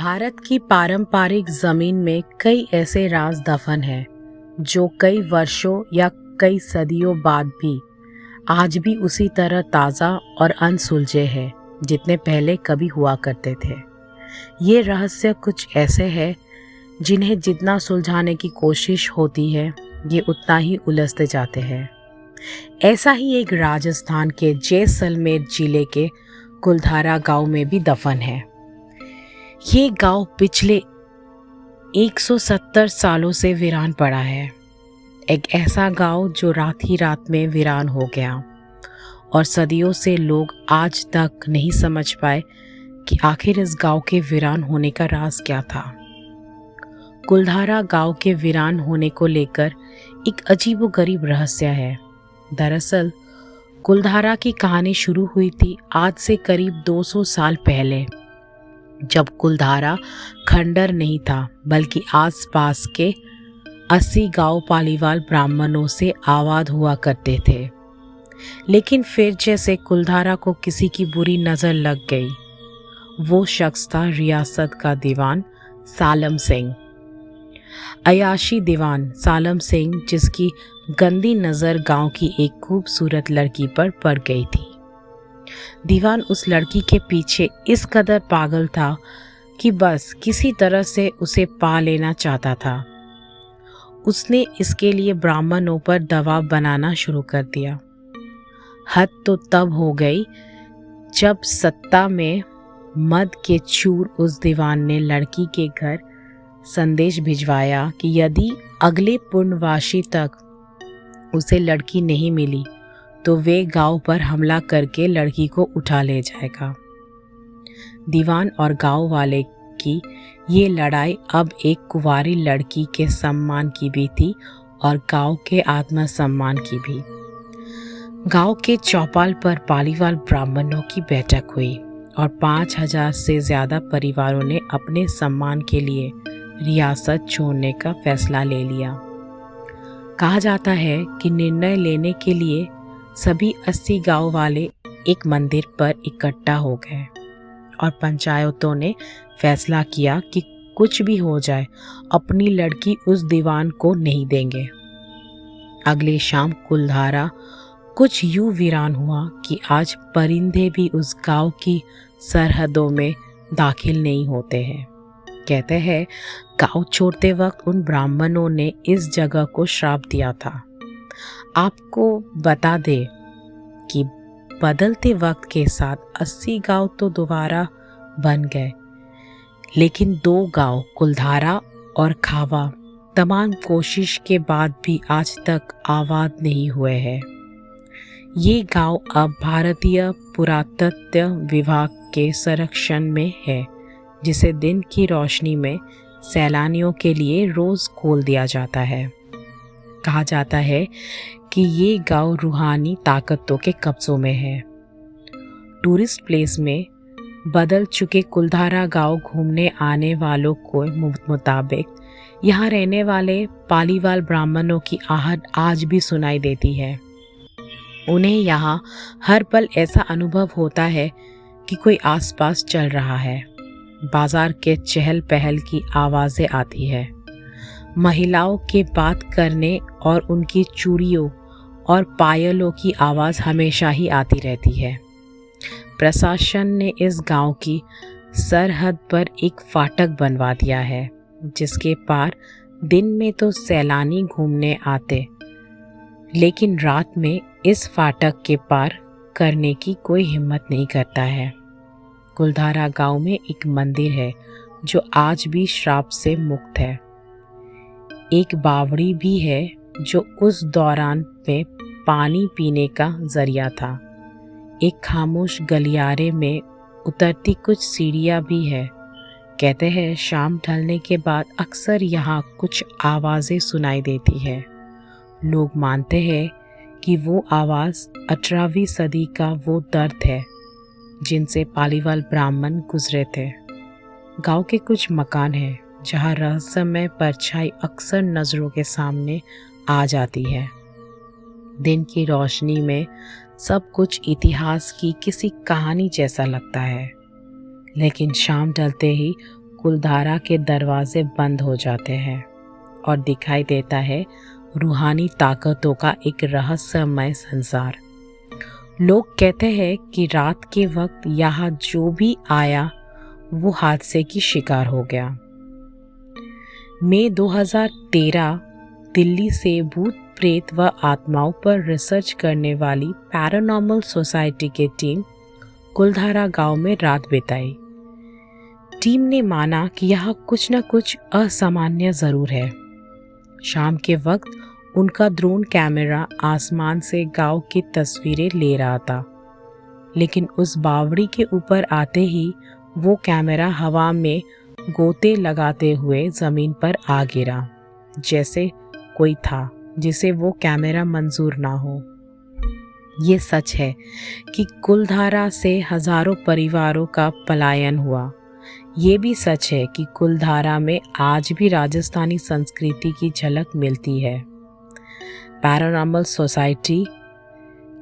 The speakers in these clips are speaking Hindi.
भारत की पारंपरिक जमीन में कई ऐसे राज दफन हैं जो कई वर्षों या कई सदियों बाद भी आज भी उसी तरह ताज़ा और अनसुलझे हैं जितने पहले कभी हुआ करते थे। ये रहस्य कुछ ऐसे हैं जिन्हें जितना सुलझाने की कोशिश होती है ये उतना ही उलझते जाते हैं। ऐसा ही एक राजस्थान के जैसलमेर जिले के कुलधारा गांव में भी दफन है। ये गांव पिछले 170 सालों से वीरान पड़ा है। एक ऐसा गांव जो रात ही रात में वीरान हो गया और सदियों से लोग आज तक नहीं समझ पाए कि आखिर इस गांव के वीरान होने का राज क्या था। कुलधारा गांव के वीरान होने को लेकर एक अजीबोगरीब रहस्य है। दरअसल कुलधारा की कहानी शुरू हुई थी आज से करीब 200 साल पहले, जब कुलधारा खंडर नहीं था बल्कि आसपास के 80 गांव पालीवाल ब्राह्मणों से आबाद हुआ करते थे। लेकिन फिर जैसे कुलधारा को किसी की बुरी नज़र लग गई। वो शख्स था रियासत का दीवान सालम सिंह, अयाशी दीवान सालम सिंह, जिसकी गंदी नज़र गांव की एक खूबसूरत लड़की पर पड़ गई थी। दीवान उस लड़की के पीछे इस कदर पागल था कि बस किसी तरह से उसे पा लेना चाहता था। उसने इसके लिए ब्राह्मणों पर दबाव बनाना शुरू कर दिया। हद तो तब हो गई जब सत्ता में मद के चूर उस दीवान ने लड़की के घर संदेश भिजवाया कि यदि अगले पूर्णवासी तक उसे लड़की नहीं मिली तो वे गांव पर हमला करके लड़की को उठा ले जाएगा। दीवान और गांव वाले की ये लड़ाई अब एक कुंवारी लड़की के सम्मान की भी थी और गांव के आत्मसम्मान की भी। गांव के चौपाल पर पालीवाल ब्राह्मणों की बैठक हुई और 5000 से ज़्यादा परिवारों ने अपने सम्मान के लिए रियासत छोड़ने का फैसला ले लिया। कहा जाता है कि निर्णय लेने के लिए सभी 80 गांव वाले एक मंदिर पर इकट्ठा हो गए और पंचायतों ने फैसला किया कि कुछ भी हो जाए अपनी लड़की उस दीवान को नहीं देंगे। अगले शाम कुलधारा कुछ यूं वीरान हुआ कि आज परिंदे भी उस गांव की सरहदों में दाखिल नहीं होते हैं। कहते हैं गांव छोड़ते वक्त उन ब्राह्मणों ने इस जगह को श्राप दिया था। आपको बता दे कि बदलते वक्त के साथ 80 गांव तो दोबारा बन गए, लेकिन 2 गांव कुलधारा और खावा तमाम कोशिश के बाद भी आज तक आबाद नहीं हुए हैं। ये गांव अब भारतीय पुरातत्व विभाग के संरक्षण में है, जिसे दिन की रोशनी में सैलानियों के लिए रोज़ खोल दिया जाता है। कहा जाता है कि ये गांव रूहानी ताकतों के कब्जों में है। टूरिस्ट प्लेस में बदल चुके कुलधारा गांव घूमने आने वालों को मुताबिक यहाँ रहने वाले पालीवाल ब्राह्मणों की आहट आज भी सुनाई देती है। उन्हें यहाँ हर पल ऐसा अनुभव होता है कि कोई आसपास चल रहा है। बाजार के चहल पहल की आवाज़ें आती है। महिलाओं के बात करने और उनकी चूड़ियों और पायलों की आवाज़ हमेशा ही आती रहती है। प्रशासन ने इस गांव की सरहद पर एक फाटक बनवा दिया है, जिसके पार दिन में तो सैलानी घूमने आते, लेकिन रात में इस फाटक के पार करने की कोई हिम्मत नहीं करता है। कुलधारा गांव में एक मंदिर है जो आज भी श्राप से मुक्त है। एक बावड़ी भी है जो उस दौरान में पानी पीने का जरिया था। एक खामोश गलियारे में उतरती कुछ सीढ़ियाँ भी है। कहते हैं शाम ढलने के बाद अक्सर यहाँ कुछ आवाज़ें सुनाई देती है। लोग मानते हैं कि वो आवाज़ 18वीं सदी का वो दर्द है जिनसे पालीवाल ब्राह्मण गुजरे थे। गांव के कुछ मकान हैं जहाँ रहस्यमय परछाई अक्सर नज़रों के सामने आ जाती है। दिन की रोशनी में सब कुछ इतिहास की किसी कहानी जैसा लगता है, लेकिन शाम ढलते ही कुलधारा के दरवाजे बंद हो जाते हैं और दिखाई देता है रूहानी ताकतों का एक रहस्यमय संसार। लोग कहते हैं कि रात के वक्त यहाँ जो भी आया वो हादसे की शिकार हो गया। मई 2013 दिल्ली से भूत प्रेत व आत्माओं पर रिसर्च करने वाली पैरानॉर्मल सोसाइटी की टीम कुलधारा गांव में रात बिताई। टीम ने माना कि यहाँ कुछ न कुछ असामान्य ज़रूर है। शाम के वक्त उनका ड्रोन कैमरा आसमान से गांव की तस्वीरें ले रहा था, लेकिन उस बावड़ी के ऊपर आते ही वो कैमरा हवा में गोते लगाते हुए ज़मीन पर आ गिरा, जैसे कोई था जिसे वो कैमरा मंजूर ना हो। ये सच है कि कुलधारा से हजारों परिवारों का पलायन हुआ। ये भी सच है कि कुलधारा में आज भी राजस्थानी संस्कृति की झलक मिलती है। पैरानॉर्मल सोसाइटी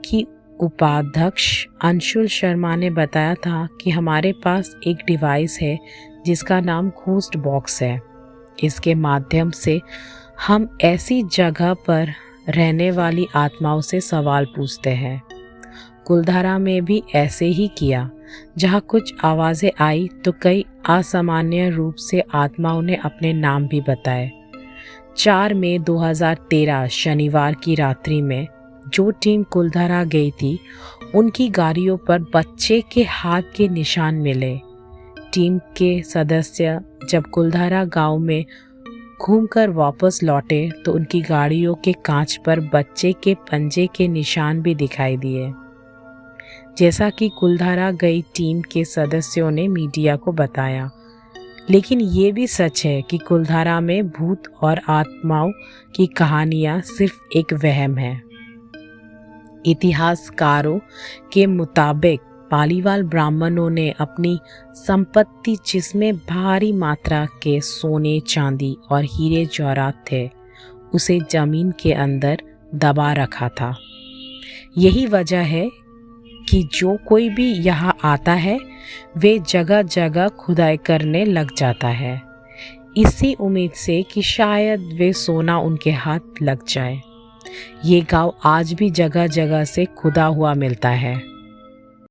की उपाध्यक्ष अंशुल शर्मा ने बताया था कि हमारे पास एक डिवाइस है जिसका नाम घोस्ट बॉक्स है। इसके माध्यम से हम ऐसी जगह पर रहने वाली आत्माओं से सवाल पूछते हैं। कुलधारा में भी ऐसे ही किया। जहाँ कुछ आवाज़ें आई तो कई असामान्य रूप से आत्माओं ने अपने नाम भी बताए। 4 मई 2013 शनिवार की रात्रि में जो टीम कुलधारा गई थी, उनकी गाड़ियों पर बच्चे के हाथ के निशान मिले। टीम के सदस्य जब कुलधारा गांव में घूमकर वापस लौटे तो उनकी गाड़ियों के कांच पर बच्चे के पंजे के निशान भी दिखाई दिए, जैसा कि कुलधारा गई टीम के सदस्यों ने मीडिया को बताया। लेकिन ये भी सच है कि कुलधारा में भूत और आत्माओं की कहानियाँ सिर्फ एक वहम है। इतिहासकारों के मुताबिक पालीवाल ब्राह्मणों ने अपनी संपत्ति, जिसमें भारी मात्रा के सोने, चांदी और हीरे जवाहरात थे, उसे जमीन के अंदर दबा रखा था। यही वजह है कि जो कोई भी यहाँ आता है वे जगह जगह खुदाई करने लग जाता है, इसी उम्मीद से कि शायद वे सोना उनके हाथ लग जाए। ये गांव आज भी जगह जगह से खुदा हुआ मिलता है।